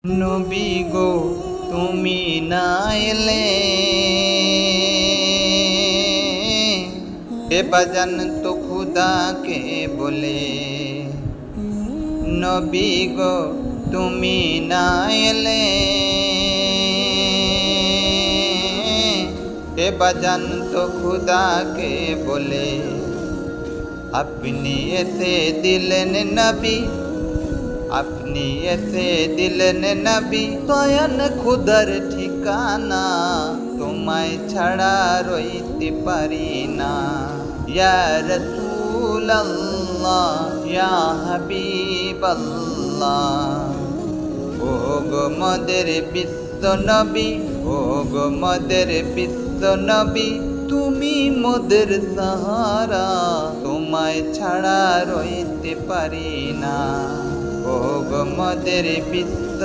নবী গো তুমি না এলে বেবাজান তো খুদাকে বলে। নবী গো তুমি না এলে বেবাজান তো খুদাকে বলে। আপনি এসে দিলেন নবী, আপনি এসে দিলেন নবী, তয়ন খুদার ঠিকানা, তোমায় ছাড়া রইতে পারি না। ইয়া রাসূলুল্লাহ ইয়া হাবিবাল্লাহ, ও গো মোদের বিশ্ব নবী, ও গো মোদের বিশ্ব নবী, তুমি মোদের সাহারা, তোমায় ছাড়া রইতে পারি না। ও গো মোদের বিশ্ব